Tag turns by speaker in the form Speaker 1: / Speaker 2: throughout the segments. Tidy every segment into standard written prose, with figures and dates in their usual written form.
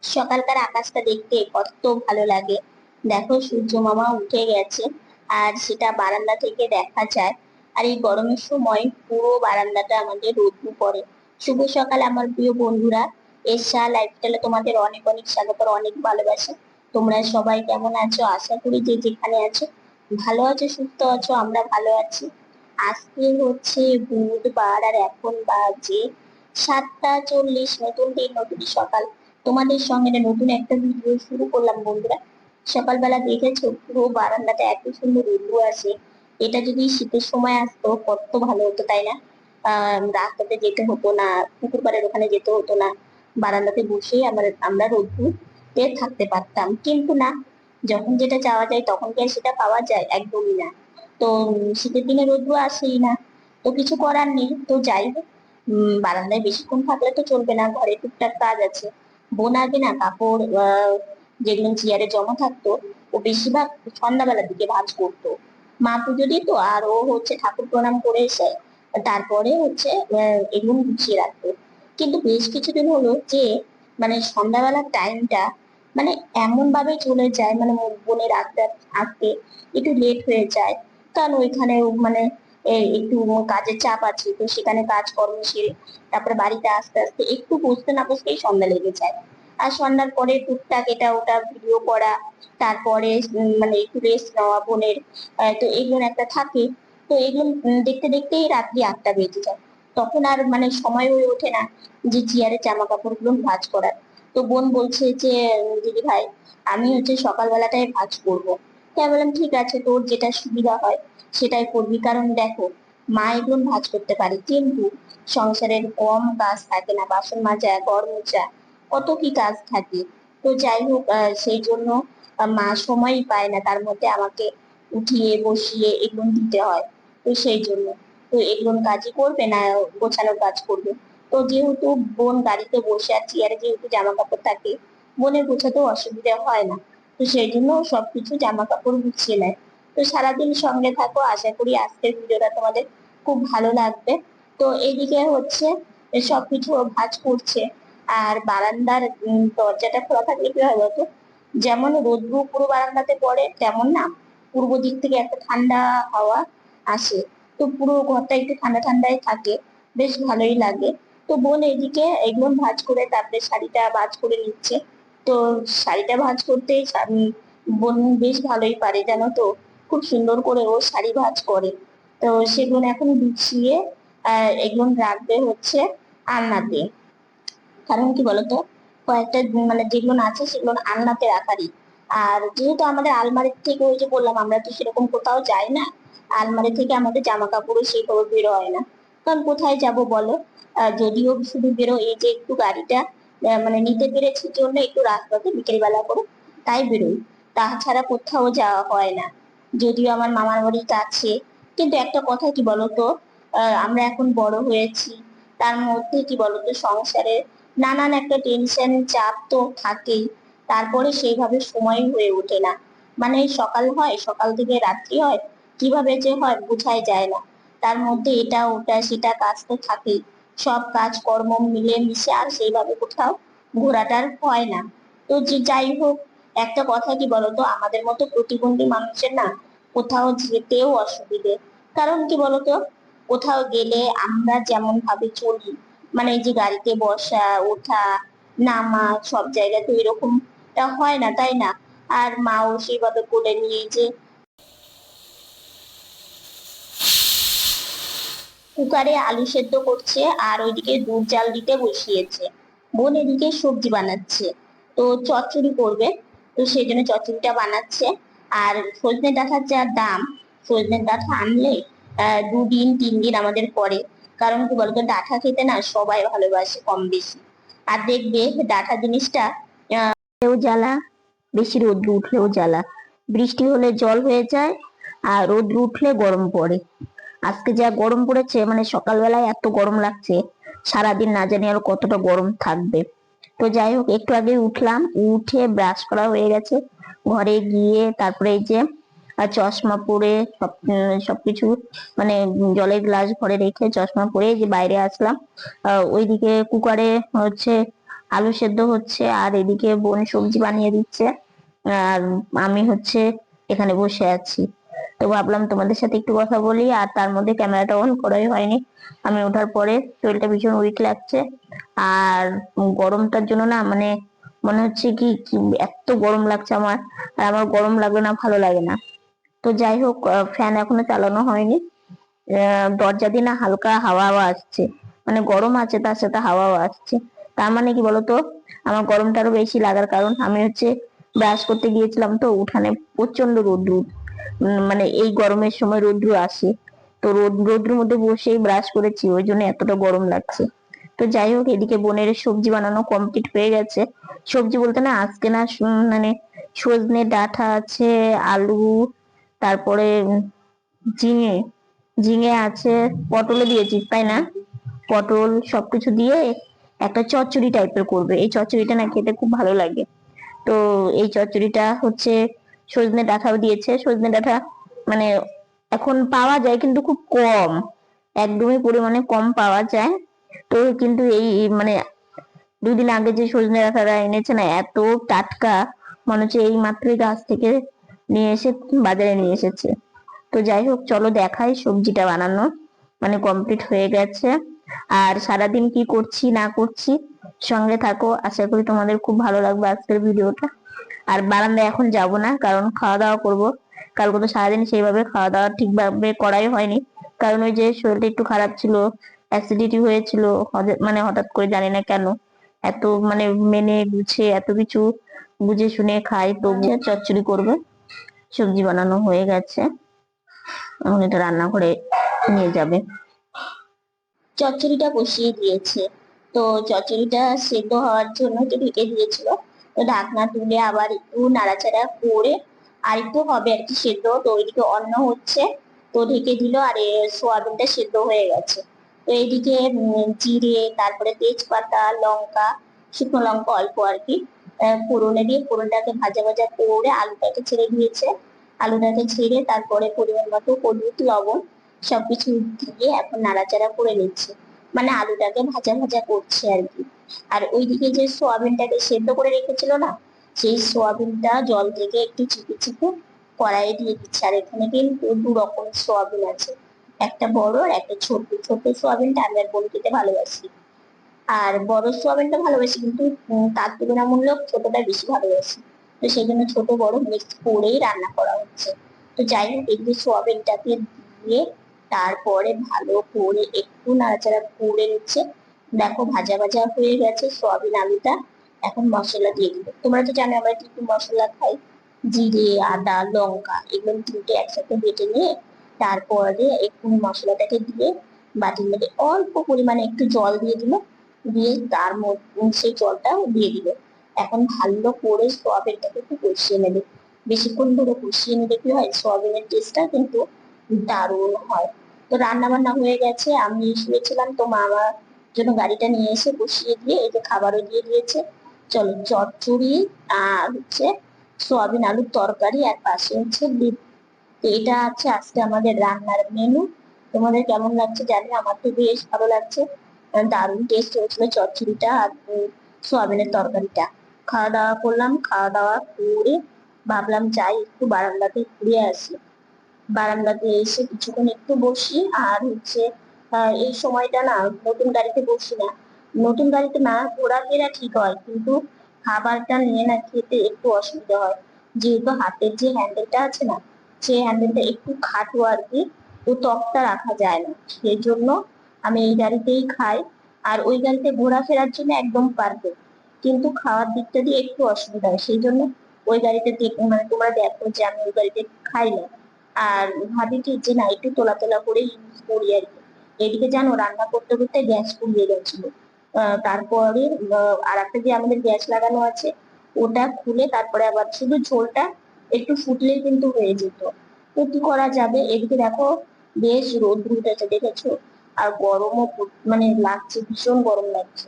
Speaker 1: সকালকার আকাশটা দেখতে কত ভালো লাগে। দেখো সূর্য মামা উঠে গেছে, আর সেটা বারান্দা থেকে দেখা যায়। আর এই গরমের সময় পুরো বারান্দাটা আমাদের রোদ্দুর পড়ে। শুভ সকাল আমার প্রিয় বন্ধুরা। এশা লাইফস্টাইলে তোমাদের অনেক অনেক স্বাগত, অনেক ভালোবাসা। তোমরা সবাই কেমন আছো? আশা করি যে যেখানে আছো ভালো আছো, সুস্থ আছো। আমরা ভালো আছি। আজকে হচ্ছে বুধবার, আর এখন বাজে 7টা 40। নতুন দিন, নতুন সকাল। তোমাদের সঙ্গে নতুন একটা ভিডিও শুরু করলাম বন্ধুরা। সকালবেলা দেখেছো পুরো বারান্দাটা এত সুন্দর রোদ্দুর আসে। এটা যদি শীতের সময় আসতো কত ভালো হতো, তাই না? রাস্তাতে যেতে হতো না, পুকুর পাড়ের ওখানে যেতে হতো না, বারান্দাতে বসেই আমরা রোদ্দুরে থাকতে পারতাম। কিন্তু না, যখন যেটা চাওয়া যায় তখন কি আর সেটা পাওয়া যায়? একদমই না। তো শীতের দিনে রোদ্দুর আসেই না। তো কিছু করার নেই, তো যাই হোক। বারান্দায় বেশিক্ষণ থাকলে তো চলবে না, ঘরে টুকটাক কাজ আছে। বোন আগে না কাপড় যেগুলো চেয়ারে জমা থাকতো, ও বেশিরভাগ সন্ধ্যাবেলার দিকে ভাঁজ করতো। মা পুজো দিত, আর ও হচ্ছে ঠাকুর প্রণাম করে এসে তারপরে হচ্ছে এগুলো গুছিয়ে রাখতো। কিন্তু বেশ কিছুদিন হলো যে মানে সন্ধ্যাবেলার টাইমটা মানে এমন ভাবে চলে যায়, মানে বোনের আসতে আসতে একটু লেট হয়ে যায়। কারণ ওইখানে মানে একটু কাজের চাপ আছে, তো সেখানে কাজকর্ম সেরে তারপরে বাড়িতে আস্তে আস্তে একটু বসতে না বসতেই সন্ধ্যা লেগে যায়। আর সন্ধ্যার পরে টুকটাক এটা ওটা ভিডিও করা, তারপরে মানে একটু রেস্ট নেওয়া বোনের, তো এগুলো একটা থাকে। তো এগুলো দেখতে দেখতেই রাত্রি 8টা বেজে যায়। তখন আর মানে সময় হয়ে ওঠে না যে চেয়ারে জামা কাপড় গুলো ভাঁজ করার। তো বোন বলছে যে দিদি ভাই, আমি হচ্ছে সকালবেলাটাই ভাঁজ করবো। তাই বললাম ঠিক আছে, তোর যেটা সুবিধা হয় সেটাই করবি। কারণ দেখো, মা এগুলো ভাঁজ করতে পারে, কিন্তু সংসারের কম কাজ থাকে না? বাসন মাজা, ঘর মোছা, কত কি কাজ থাকে। তো যাই হোক, সেই জন্য মা সময়ই পায় না, তার মধ্যে আমাকে উঠিয়ে বসিয়ে এগুলো দিতে হয়। তো সেই জন্য তো এগুলো কাজই করবে না, গোছানোর কাজ করবে। তো যেহেতু বোন গাড়িতে বসে আর চেয়ারে যেহেতু জামা কাপড় থাকে, বোনের গোছাতেও অসুবিধা হয় না। তো সেই জন্য ও সবকিছু জামা কাপড় গুছিয়ে নেয়। তো সারাদিন সঙ্গে থাকো, আশা করি আজকের ভিডিওটা তোমাদের খুব ভালো লাগবে। তো এইদিকে হচ্ছে সবকিছু ও ভাঁজ করছে। আর বারান্দার দরজাটা খোলা থাকলে কি হয় বলতো, যেমন রোদ্দুর পুরো বারান্দাতে পড়ে তেমন না পূর্ব দিক থেকে একটা ঠান্ডা হাওয়া আসে। তো পুরো ঘরটা একটু ঠান্ডা ঠান্ডাই থাকে, বেশ ভালোই লাগে। তো বোন এদিকে এগুলো ভাঁজ করে তারপরে শাড়িটা ভাঁজ করে নিচ্ছে। তো শাড়িটা ভাঁজ করতে বোন বেশ ভালোই পারে, জানো তো। খুব সুন্দর করে ও শাড়ি ভাঁজ করে। তো সেগুলো এখন গুছিয়ে এগুলো রাখবে হচ্ছে আলনাতে। কারণ কি বলতো, কয়েকটা মানে যেগুলো আছে সেগুলো আলনাতে রাখারই। আর যেহেতু আমাদের আলমারির থেকে, ওই যে বললাম, আমরা তো সেরকম কোথাও যাই না, আলমারি থেকে আমাদের জামা কাপড়ও সেইভাবে বেরো হয় না। কারণ কোথায় যাব বলো? যদিও শুধু বেরো এই যে একটু গাড়িটা মানে নিতে পেরেছি জন্য একটু রাস্তাতে বিকেল বেলা করে তাই বেরোই। তাছাড়া কোথাও যাওয়া হয় না। যদিও আমার মামার বাড়ি কাছে, কিন্তু একটা কথা কি বলতো, আমরা এখন বড় হয়েছি, তার মধ্যে কি বলতো সংসারে নানান একটা টেনশন চাপ তো থাকেই। তারপরে সেইভাবে সময় হয়ে ওঠে না। মানে সকাল হয়, সকাল থেকে রাত্রি হয়, কিভাবে যে হয় বোঝাই যায় না। তার মধ্যে এটা ওটা সেটা কাজ তো থাকেই। সব কাজ কর্ম মিলে মিশে আর সেইভাবে কোথাও ঘোরাটার হয় না। তো যে যাই হোক, একটা কথা কি বলতো, আমাদের মতো প্রতিবন্ধী মানুষের না কোথাও যেতেও অসুবিধে। কারণ কি বলতো, কোথাও গেলে আমরা যেমন ভাবে চলি, মানে এই যে গাড়িতে বসা ওঠা নামা, সব জায়গায় তো এরকমটা হয় না, তাই না? আর মাও সেইভাবে কোলে নিয়ে যে কুকারে আলু সেদ্ধ করছে, আর ওইদিকে দুধ জাল দিতে বসিয়েছে। বোন এদিকে সবজি বানাচ্ছে, তো চচ্চড়ি করবে। তো সেই জন্য চচ্চড়িটা বানাচ্ছে। আর সজনে ডাঁটার যা দাম, সজনে ডাঁটা আনলে 2 দিন 3 দিন আমাদের পরে। কারণ কি বলতো, ডাঁটা খেতে না সবাই ভালোবাসে কম বেশি। আর দেখবে ডাঁটা জিনিসটা এও জ্বালা, বেশি রোদ্র উঠলেও জ্বালা, বৃষ্টি হলে জল হয়ে যায়, আর রোদ্র উঠলে গরম পড়ে। আজকে যা গরম পড়েছে, মানে সকালবেলায় এত গরম লাগছে, সারাদিন না জানি আর কতটা গরম থাকবে। তো যাই হোক, একটু আগে উঠলাম, উঠে ব্রাশ করা হয়ে গেছে, ঘরে গিয়ে তারপরে এই যে চশমা পরে সবকিছু মানে জলের গ্লাস ঘরে রেখে চশমা পরে যে বাইরে আসলাম। ওইদিকে কুকারে হচ্ছে আলু সেদ্ধ হচ্ছে আর এদিকে বোন সবজি বানিয়ে দিচ্ছে, আর আমি হচ্ছে এখানে বসে আছি। তো ভাবলাম তোমাদের সাথে একটু কথা বলি, আর তার মধ্যে ক্যামেরাটা অন করাই হয়নি। আমি ওঠার পরে শরীরটা ভীষণ উইক লাগছে, আর গরমটার জন্য না মানে মনে হচ্ছে কি কি এত গরম লাগছে আমার, আর আমার গরম লাগবে না ভালো লাগে না। তো যাই হোক, ফ্যান এখনো চালানো হয়নি। দরজা দিয়ে না হালকা হাওয়াও আসছে, মানে গরম আছে তার সাথে হাওয়াও আসছে। তার মানে কি বলতো, আমার গরমটা আরো বেশি লাগার কারণ আমি হচ্ছে ব্রাশ করতে গিয়েছিলাম, তো উঠানে প্রচন্ড রোদ্র, মানে এই গরমের সময় রোদ্র আসে, তো রোদ্রের মধ্যে বসেই ব্রাশ করেছি, ওই জন্য এতটা গরম লাগছে। তো যাই হোক, এদিকে বোনের সবজি বানানো কমপ্লিট হয়ে গেছে। সবজি বলতে না আজকে না মানে সজনে ডাঁটা আছে, আলু, তারপরে ঝিঙে ঝিঙে আছে, পটলও দিয়েছিস তাই না? পটল সবকিছু দিয়ে একটা চচ্চড়ি টাইপের করবে, এই চচ্চড়িটা না খেতে খুব ভালো লাগে। তো এই চচ্চড়িটা হচ্ছে সজনে ডাঁটাও দিয়েছে। সজনে ডাঁটা মানে এখন পাওয়া যায় কিন্তু খুব কম, একদমই পরিমাণে কম পাওয়া যায়। তো কিন্তু এই মানে 2 দিন আগে যে সজনে ডাঁটাটা এনেছে না, এত টাটকা, মনে হচ্ছে এই মাত্রই গাছ থেকে নিয়ে এসে বাজারে নিয়ে এসেছে। তো যাই হোক, চলো দেখাই সবজিটা বানানো, মানে কমপ্লিট হয়ে গেছে। আর সারাদিন কি করছি না করছি সঙ্গে থাকো, আশা করি তোমাদের খুব ভালো লাগবে আজকের ভিডিওটা। আর বারান্দায় এখন যাব না, কারণ খাওয়া দাওয়া করবো। কালকে তো সারাদিন সেইভাবে খাওয়া দাওয়া ঠিকভাবে করাই হয়নি, কারণ ওই যে শরীরটা একটু খারাপ ছিল, অ্যাসিডিটি হয়েছিল, মানে হঠাৎ করে জানি না কেন এত মানে মেনে গুছিয়ে এত কিছু বুঝে শুনে খাই, তবু চচ্চড়ি করবে। সবজি বানানো হয়ে গেছে, এখন এটা রান্না করে নিয়ে যাবে। চচ্চড়িটা বসিয়ে দিয়েছে, তো চচ্চড়িটা সেদ্ধ হওয়ার জন্য একটু ঢেকে দিয়েছিল, তো ঢাকনা তুলে আবার একটু নাড়াচাড়া করে আর একটু হবে আর কি সেদ্ধ। তো ওইদিকে অন্ন হচ্ছে, তো ঢেকে দিল, আর সোয়াবিনটা সেদ্ধ হয়ে গেছে। তো এইদিকে জিরে, তারপরে তেজপাতা, লঙ্কা, শুকনো লঙ্কা অল্প আর কি, ফোড়নে দিয়ে ফোড়নটাকে ভাজা ভাজা করে আলুটাকে ছেড়ে দিয়েছে। আলুটাকে ছেড়ে তারপরে পরিমাণ মতো হলুদ, লবণ সবকিছু দিয়ে এখন নাড়াচাড়া করে নিচ্ছে, মানে আলুটাকে ভাজা ভাজা করছে আর কি। আর ওইদিকে যে সোয়াবিনটাকে সেদ্ধ করে রেখেছিল না, সেই সোয়াবিনটা জল থেকে একটু চিপে চিপে কড়াইয়ে দিয়ে দিচ্ছে। আর এখানে কিন্তু 2 রকম সোয়াবিন আছে, একটা বড় আর একটা ছোট। ছোট সোয়াবিনটা আমি আর বোন খেতে ভালোবাসি, আর বড় সোয়াবিনটা ভালোবাসি, কিন্তু তার তুলনামূলক ছোটটা বেশি ভালোবাসি। তো সেই জন্য ছোট বড় মিক্স করেই রান্না করা হচ্ছে। তো যাই হোক, এগুলো সোয়াবিনটাকে দিয়ে তারপরে ভালো করে একটু নাড়াচাড়া করে নিচ্ছে। দেখো ভাজা ভাজা হয়ে গেছে সোয়াবিন আলুটা। এখন মশলা দিয়ে দিবে। তোমরা তো জানো আমরা কি কি মশলা খাই, জিরে, আদা, লঙ্কা, এগুলো 3টে একসাথে বেটে নিয়ে তারপরে একটু মশলাটাকে দিয়ে বাটির মধ্যে অল্প পরিমাণে একটু জল দিয়ে দিল, দিয়ে তার মধ্যে সেই জলটা দিয়ে দিল। এখন ভালো করে সোয়াবিনটাকে একটু কষিয়ে নেবে, বেশিক্ষণ ধরে কষিয়ে নিলে কি হয়, সোয়াবিনের টেস্টটা কিন্তু দারুণ হয়। তো রান্না বান্না হয়ে গেছে, আমি শুয়েছিলাম, তো মা আমার জন্য গাড়িটা নিয়ে এসে বসিয়ে দিয়ে এই যে খাবারও দিয়ে দিয়েছে। চলো চচ্চড়ি আর হচ্ছে সোয়াবিন আলুর তরকারি, আর পাশে হচ্ছে ডিম। তো এটা আছে আজকে আমাদের রান্নার মেনু। তোমাদের কেমন লাগছে জানি, আমার তো বেশ ভালো লাগছে, দারুণ টেস্ট হয়েছিল চচ্চড়িটা আর সোয়াবিনের তরকারিটা। খাওয়া দাওয়া করলাম, খাওয়া দাওয়া করে ভাবলাম যাই একটু বারান্দাতে ঘুরে আসি। বারান্দাতে এসে কিছুক্ষণ একটু বসি, আর হচ্ছে এই সময়টা না নতুন গাড়িতে বসি না, নতুন গাড়িতে না ঘোরাফেরা ঠিক হয়, কিন্তু খাবারটা নিয়ে না খেতে একটু অসুবিধা হয়, যেহেতু হাতের যে হ্যান্ডেলটা আছে না, সেই হ্যান্ডেলটা একটু খাটো আর কি, তো তক্তা রাখা যায় না, সেই জন্য আমি এই গাড়িতেই খাই। আর ওই গাড়িতে ঘোরাফেরার জন্য একদম পারফেক্ট, কিন্তু খাওয়ার দিকটা দিয়ে একটু অসুবিধা হয়, সেই জন্য ওই গাড়িতে মানে তোমরা দেখো যে আমি ওই গাড়িতে খাই না। আর ভাবি কি যে না একটু তোলা তোলা করে ইউজ করি আর কি। এদিকে জানো রান্না করতে করতে গ্যাস ফুরিয়ে গেছিল, তারপরে আর একটা যে আমাদের গ্যাস লাগানো আছে, ওটা খুলে তারপরে আবার শুধু ঝোলটা একটু ফুটলে কিন্তু হয়ে যেত। তো কি করা যাবে, এদিকে দেখো বেশ রোদ উঠেছে দেখেছো, আর গরমও মানে লাগছে, ভীষণ গরম লাগছে।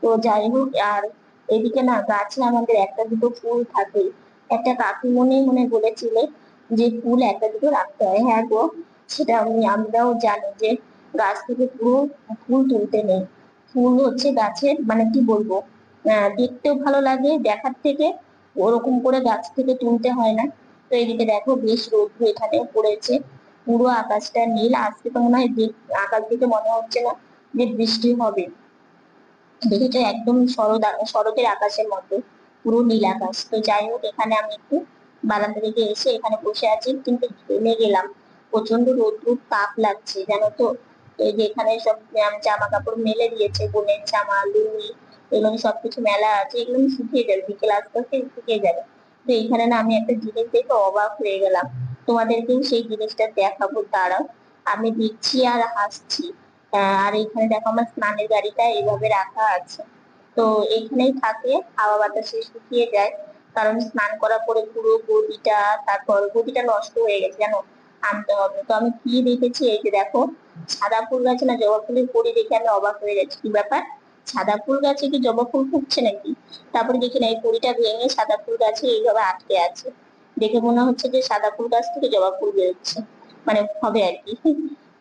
Speaker 1: তো যাই হোক, আর এদিকে না গাছে আমাদের একটা দুটো ফুল থাকে, একটা কাকিমণি মনে বলেছিলে যে ফুল একটা দুটো রাখতে হয়। হ্যাঁ গো, সেটা আমরাও জানি যে গাছ থেকে পুরো ফুল তুলতে নেই, ফুল হচ্ছে গাছের মানে কি বলবো, দেখতেও ভালো লাগে দেখার থেকে, ওরকম করে গাছ থেকে তুলতে হয় না। তো এদিকে দেখো বেশ রোদ্দুর এখানে পড়েছে, পুরো আকাশটা নীল। আজকে তো মনে হয় আকাশ দিকে মনে হচ্ছে না যে বৃষ্টি হবে। দেখেছো একদম শরতের আকাশের মতো পুরো নীল আকাশ। তো যাই হোক, এখানে আমি একটু বারান্দা থেকে এসে এখানে বসে আছি, কিন্তু ঘেমে গেলাম, প্রচন্ড রোদ্দুর, তাপ লাগছে জানো তো। তো এই যে এখানে সব জামা কাপড় মেলে দিয়েছে, বোনের জামা, লুঙ্গি, এগুলো সবকিছু মেলা আছে, এগুলো শুকিয়ে যাবে, বিকেল আস্তে আস্তে শুকিয়ে যাবে। তো এখানে না আমি একটা জিনিস দেখে অবাক হয়ে গেলাম, তোমাদেরকেও সেই জিনিসটা দেখাবো, দাঁড়াও। আমি দিচ্ছি আর হাসছি। আর এখানে দেখো আমার স্নানের গাড়িটা এইভাবে রাখা আছে। তো এখানেই থাকে, হাওয়া বাতাসে শুকিয়ে যায়, কারণ স্নান করার পরে পুরো গদিটা, তারপর গদিটা নষ্ট হয়ে গেছে জানো, আনতে হবে। তো আমি কি দেখেছি, এই যে দেখো সাদা ফুল গাছে না জবা ফুলের কড়ি দেখে আমি অবাক হয়ে গেছি, কি ব্যাপার, সাদা ফুল গাছে কি জবা ফুল ফুটছে নাকি? তারপরে দেখি না এই কড়িটা ভেঙে সাদা ফুল গাছে এইভাবে আটকে আছে, দেখে মনে হচ্ছে যে সাদা ফুল গাছ থেকে জবা ফুল বেরোচ্ছে, মানে হবে আর কি।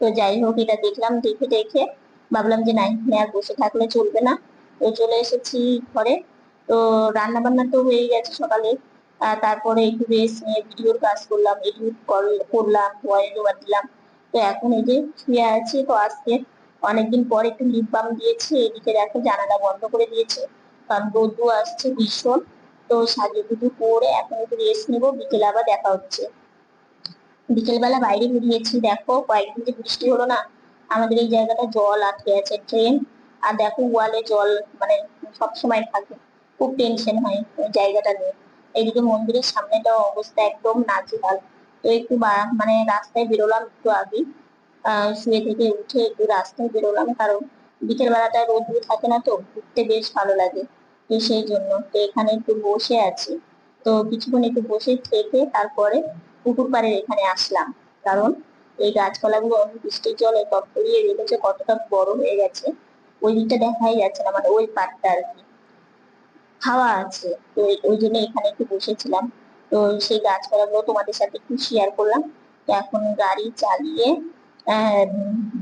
Speaker 1: তো যাই হোক, এটা দেখলাম, দেখে দেখে ভাবলাম যে না, এখানে আর বসে থাকলে চলবে না। তো চলে এসেছি ঘরে। তো রান্না বান্না তো হয়ে গেছে সকালে। তারপরে একটু রেস্ট নিয়ে ভিডিওর কাজ করলাম, এডিট করলাম, ভয়েস ওভার দিলাম। তো এখন এই যে শুয়ে আছি। তো আজকে অনেকদিন পর একটু লিপ বাম দিয়েছি, এদিকে দেখো জানালা বন্ধ করে দিয়েছে, কারণ রোদ্দু আসছে ভীষণ। তো সাজুগুজু করে এখন একটু রেস্ট নিবো, বিকেলে আবার দেখা হচ্ছে। বিকেল বেলা বাইরে বেরিয়েছি, দেখো কয়েকদিন যে বৃষ্টি হলো না, আমাদের এই জায়গাটা জল আটকে আছে, ট্রেন আর দেখো ওয়ালে জল, মানে সব সময় থাকে, খুব টেনশন হয় ওই জায়গাটা নিয়ে। এইদিকে মন্দিরের সামনেটাও অবস্থা একদম নাজেহাল। তো একটু মানে রাস্তায় বেরোলাম একটু আগে, শুয়ে থেকে উঠে একটু রাস্তায় বেরোলাম, কারণ বিকেল বেলাটা রোদ্দুর থাকে না, তো ঘুরতে বেশ ভালো লাগে। তো সেই জন্য তো এখানে একটু বসে আছি। তো কিছুক্ষণ একটু বসে থেকে তারপরে পুকুর পাড়ের এখানে আসলাম, কারণ এই গাছপালাগুলো অনেক বৃষ্টির জলে তলিয়ে রেখেছে, কতটা বড় হয়ে গেছে, ওই দিকটা দেখাই যাচ্ছে না, মানে ওই পাড়টা আর কি, হাওয়া আছে। তো ওই জন্য এখানে একটু বসেছিলাম। তো সেই গাছপালাগুলো তোমাদের সাথে একটু শেয়ার করলাম। তো এখন গাড়ি চালিয়ে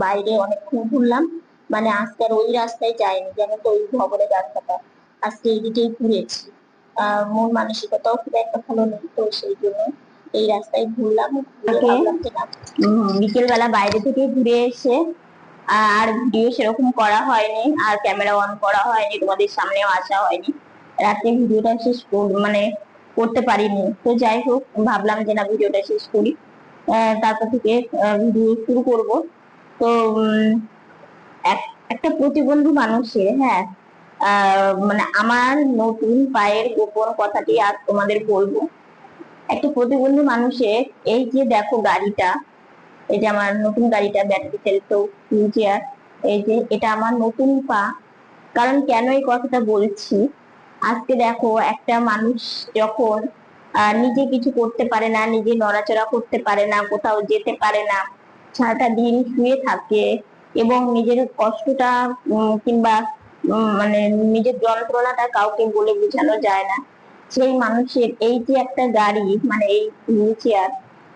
Speaker 1: বাইরে অনেকক্ষণ ঘুরলাম, মানে আজকে আর ওই রাস্তায় যাইনি, যেন তো ওই ভবনের রাস্তাটা, আজকে এই দিকেই ঘুরেছি। মন মানসিকতাও খুব একটা ভালো নেই, তো সেই জন্য এই রাস্তায় ঘুরলাম, ঘুরে ভাবলাম যে না, বিকেল বেলা বাইরে থেকে ঘুরে এসে আর ভিডিও সেরকম করা হয়নি, আর ক্যামেরা অন করা হয়নি, তোমাদের সামনেও আসা হয়নি, রাতে ভিডিওটা শেষ মানে করতে পারিনি। তো যাই হোক, ভাবলাম যে না ভিডিওটা শেষ করি, তারপর থেকে ভিডিও শুরু করব। তো একটা প্রতিবন্ধী মানুষের, হ্যাঁ, মানে আমার নতুন পায়ের গোপন কথাটি আজ তোমাদের বলবো। একটা প্রতিবন্ধী মানুষের, এই যে দেখো গাড়িটা, এই যে আমার নতুন গাড়িটা, ব্যাটারি চালিত হুইল চেয়ার, এই যে এটা আমার নতুন পা। কারণ কেন এই কথাটা বলছি, আজকে দেখো একটা মানুষ যখন নিজে কিছু করতে পারে না, নিজে নড়াচড়া করতে পারে না, কোথাও যেতে পারে না, সারাটা দিন শুয়ে থাকে, এবং নিজের কষ্টটা কিংবা মানে নিজের যন্ত্রণাটা কাউকে বলে বোঝানো যায় না, সেই মানুষের এই যে একটা গাড়ি, মানে এই হুইল চেয়ার,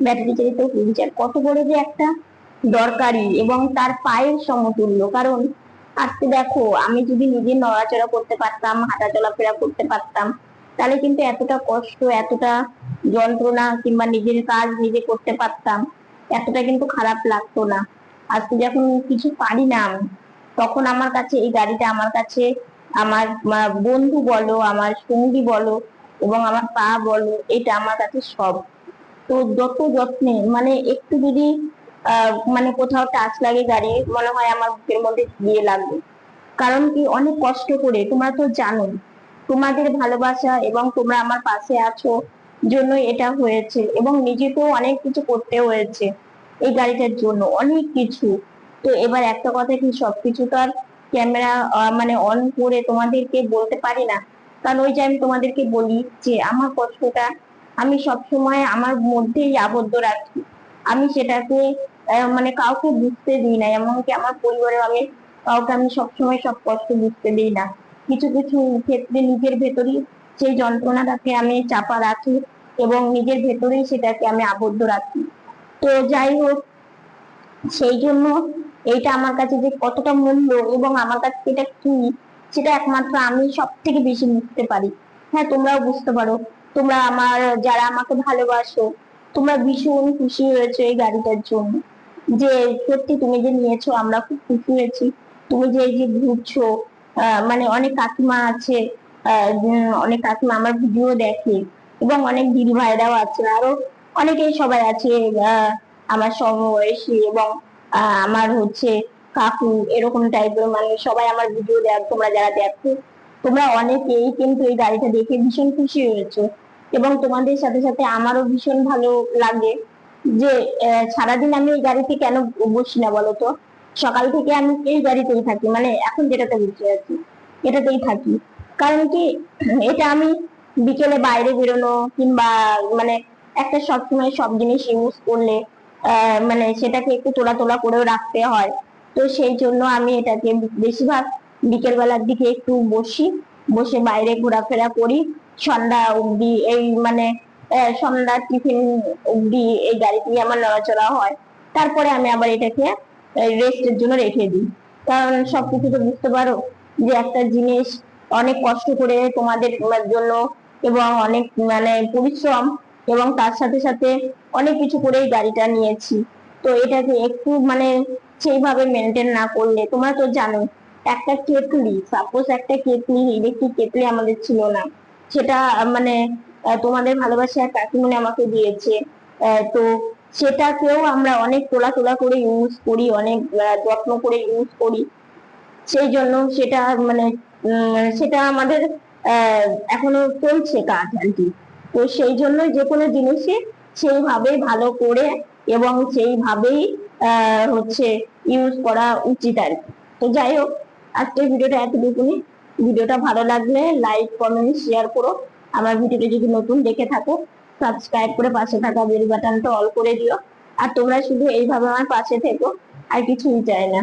Speaker 1: ব্যাটারি চালিত হুইল চেয়ার কত বড় যে একটা দরকারি এবং তার পায়ের সমতুল্য। কারণ আজকে দেখো আমি যদি নিজে নড়াচড়া করতে পারতাম, হাঁটা চলাফেরা করতে পারতাম, তাহলে কিন্তু এতটা কষ্ট, এতটা যন্ত্রণা, কিংবা নিজের কাজ নিজে করতে পারতাম, এতটা কিন্তু খারাপ লাগতো না। আজকে যখন কিছু পারি না আমি, তখন আমার কাছে এই গাড়িটা, আমার কাছে আমার বন্ধু বলো, আমার সঙ্গী বলো, এবং আমার পা বলো, এটা আমার কাছে সব। তো যত যত্নে, মানে একটু যদি মানে কোথাও টাচ লাগে গাড়ি, মনে হয় আমার বুকের মধ্যে গিয়ে লাগবে। কারণ কি, অনেক কষ্ট করে, তোমরা তো জানো, তোমাদের ভালোবাসা এবং তোমরা আমার পাশে আছো জন্য এটা হয়েছে, এবং নিজেকেও অনেক কিছু করতে হয়েছে এই গাড়িটার জন্য, অনেক কিছু। তো এবার একটা কথা কি, সবকিছু তো আর ক্যামেরা মানে অন করে তোমাদেরকে বলতে পারি না, কারণ ওই যে আমি তোমাদেরকে বলি যে আমার কষ্টটা আমি সবসময় আমার মধ্যেই আবদ্ধ রাখি, আমি সেটাকে মানে কাউকে বুঝতে দিই না, এমনকি আমার পরিবারে আমি কাউকে আমি সবসময় সব কষ্ট বুঝতে দিই না। কিছু কিছু ক্ষেত্রে নিজের ভেতরেই সেই যন্ত্রণাটাকে আমি চাপা রাখি, এবং নিজের ভেতরেই সেটাকে আমি আবদ্ধ রাখি। তো যাই হোক, সেই জন্য এইটা আমার কাছে যে কতটা মূল্য, এবং আমার কাছে এটা কি, সেটা একমাত্র আমি সব থেকে বেশি বুঝতে পারি। হ্যাঁ, তোমরাও বুঝতে পারো। তোমরা আমার, যারা আমাকে ভালোবাসো, তোমরা ভীষণ খুশি হয়েছো এই গাড়িটার জন্য। যে সত্যি তুমি যে নিয়েছো, আমরা খুব খুশি হয়েছি। তুমি যে এই যে ঘুরছো, মানে অনেক কাকিমা আছে, অনেক কাকিমা আমার ভিডিও দেখে, এবং অনেক দিদি ভাইরাও আছে, আরো অনেকেই সবাই আছে, আহ, আমার সমবয়সী, এবং আমার হচ্ছে কাকু, এরকম টাইপের মানুষ সবাই আমার ভিডিও দেখ, তোমরা যারা দেখো, তোমরা অনেকেই কিন্তু এই গাড়িটা দেখে ভীষণ খুশি হয়েছো। এবং তোমাদের সাথে সাথে আমারও ভীষণ ভালো লাগে যে সারাদিন আমি এই গাড়িতে কেন বসি না বলো তো। সকাল থেকে আমি এই গাড়িতেই থাকি, মানে এখন যেটাতে বসে আছি এটাতেই থাকি। কারণ কি, এটা আমি বিকেলে বাইরে বেরোনো, কিংবা মানে একটা সবসময় সব জিনিস ইউজ করলে মানে সেটাকে একটু তোলা তোলা করেও রাখতে হয়। তো সেই জন্য আমি এটাকে বেশিরভাগ বিকেল বেলার দিকে একটু বসি, বসে বাইরে ঘোরাফেরা করি সন্ধ্যা অব্দি। এই মানে সন্ধ্যা টিফিন অব্দি এই গাড়িটি আমার নড়াচড়া হয়। তারপরে আমি আবার এটাকে রেস্টের জন্য রেখে দিই। কারণ সবকিছু তো বুঝতে পারো যে একটা জিনিস অনেক কষ্ট করে তোমাদের জন্য, এবং অনেক মানে পরিশ্রম, এবং তার সাথে সাথে অনেক কিছু করে এই গাড়িটা নিয়েছি। তো এটাকে একটু মানে সেইভাবে মেনটেন না করলে, তোমরা তো জানো, একটা কেটলি, সাপোজ একটা কেটলি, ইলেকট্রিক কেটলি আমাদের ছিল না। সেটা মানে তোমাদের ভালোবাসা কাকিমুনি আমাকে দিয়েছে। তো সেটাকেও আমরা অনেক তোলা তোলা করে ইউজ করি, অনেক যত্ন করে ইউজ করি। সেই জন্য সেটা মানে সেটা আমাদের আহ এখনো চলছে কাজ আর কি। তো সেই জন্য যে কোনো জিনিসই সেইভাবে ভালো করে এবং সেইভাবেই হচ্ছে ইউজ করা উচিত আর কি। তো যাই হোক, আজকের ভিডিওটা এতটুকুনি। ভিডিওটা ভালো লাগলে লাইক, কমেন্ট, শেয়ার করো। আমার ভিডিওটা যদি নতুন দেখে থাকো, সাবস্ক্রাইব করে পাশে থাকা বেল বাটনটা অল করে দিও। আর তোমরা শুধু এইভাবে আমার পাশে থেকো, আর কিছুই চাই না।